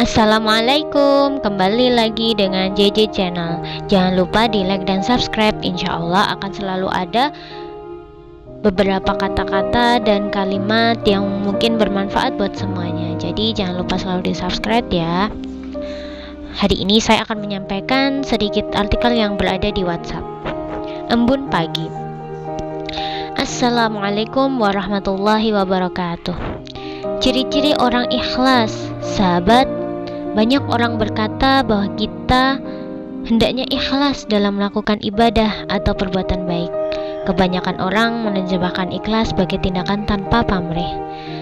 Assalamualaikum, kembali lagi dengan JJ Channel. Jangan lupa di like dan subscribe. Insya Allah akan selalu ada beberapa kata-kata dan kalimat yang mungkin bermanfaat buat semuanya. Jadi jangan lupa selalu di subscribe ya. Hari ini saya akan menyampaikan sedikit artikel yang berada di WhatsApp. Embun pagi. Assalamualaikum warahmatullahi wabarakatuh. Ciri-ciri orang ikhlas, sahabat. Banyak orang berkata bahwa kita hendaknya ikhlas dalam melakukan ibadah atau perbuatan baik. Kebanyakan orang menerjemahkan ikhlas sebagai tindakan tanpa pamrih.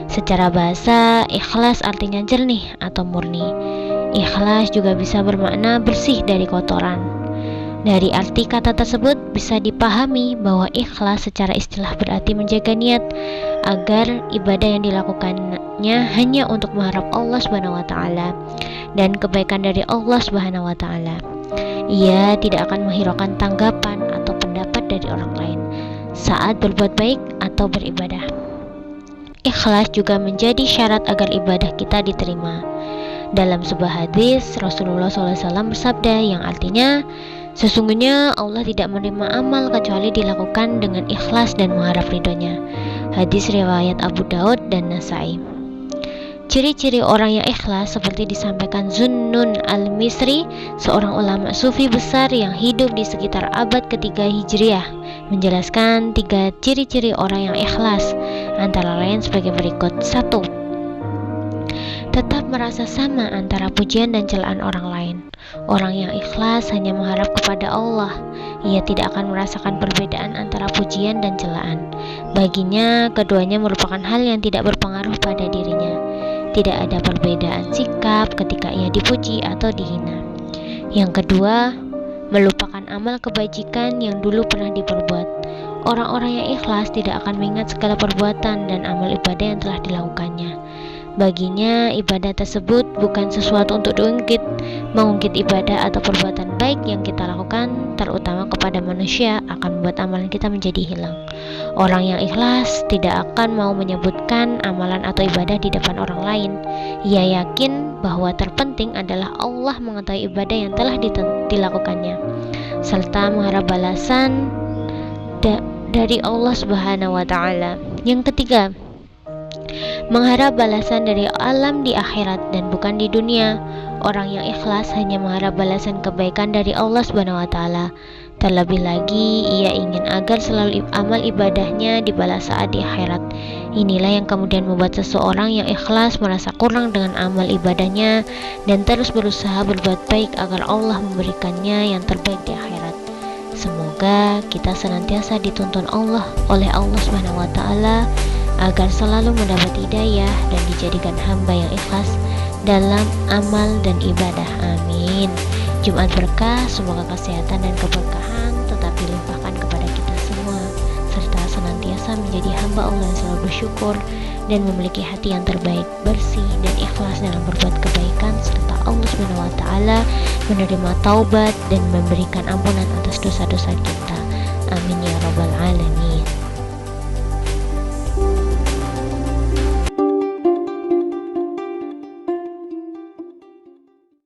Secara bahasa, ikhlas artinya jernih atau murni. Ikhlas juga bisa bermakna bersih dari kotoran. Dari arti kata tersebut bisa dipahami bahwa ikhlas secara istilah berarti menjaga niat agar ibadah yang dilakukannya hanya untuk mengharap Allah Subhanahu wa taala dan kebaikan dari Allah Subhanahu wa taala. Ia tidak akan menghiraukan tanggapan atau pendapat dari orang lain saat berbuat baik atau beribadah. Ikhlas juga menjadi syarat agar ibadah kita diterima. Dalam sebuah hadis, Rasulullah SAW bersabda yang artinya, sesungguhnya Allah tidak menerima amal kecuali dilakukan dengan ikhlas dan mengharap ridhonya. Hadis riwayat Abu Daud dan Nasai. Ciri-ciri orang yang ikhlas seperti disampaikan Zunnun al-Misri, seorang ulama sufi besar yang hidup di sekitar abad ketiga Hijriah, menjelaskan 3 ciri-ciri orang yang ikhlas, antara lain sebagai berikut. 1. Tetap merasa sama antara pujian dan celaan orang lain. Orang yang ikhlas hanya mengharap kepada Allah. Ia tidak akan merasakan perbedaan antara pujian dan celaan. Baginya, keduanya merupakan hal yang tidak berpengaruh pada dirinya. Tidak ada perbedaan sikap ketika ia dipuji atau dihina. Yang kedua, melupakan amal kebajikan yang dulu pernah diperbuat. Orang-orang yang ikhlas tidak akan mengingat segala perbuatan dan amal ibadah yang telah dilakukannya. Baginya, ibadah tersebut bukan sesuatu untuk mengungkit ibadah atau perbuatan baik yang kita lakukan, terutama kepada manusia, akan membuat amalan kita menjadi hilang. Orang yang ikhlas tidak akan mau menyebutkan amalan atau ibadah di depan orang lain. Ia yakin bahwa terpenting adalah Allah mengetahui ibadah yang telah dilakukannya, serta mengharap balasan dari Allah Subhanahu wa taala. Yang ketiga, mengharap balasan dari alam di akhirat dan bukan di dunia. Orang yang ikhlas hanya mengharap balasan kebaikan dari Allah Subhanahu wa taala. Terlebih lagi, ia ingin agar selalu amal ibadahnya dibalas saat di akhirat. Inilah yang kemudian membuat seseorang yang ikhlas merasa kurang dengan amal ibadahnya dan terus berusaha berbuat baik agar Allah memberikannya yang terbaik di akhirat. Semoga kita senantiasa dituntun oleh Allah Subhanahu wa taala agar selalu mendapat hidayah dan dijadikan hamba yang ikhlas dalam amal dan ibadah. Amin. Jumat berkah, semoga kesehatan dan keberkahan tetap dilimpahkan kepada kita semua, serta senantiasa menjadi hamba Allah yang selalu bersyukur dan memiliki hati yang terbaik, bersih dan ikhlas dalam berbuat kebaikan, serta Allah Subhanahu wa taala menerima taubat dan memberikan ampunan atas dosa-dosa kita. Amin ya rabbal alamin.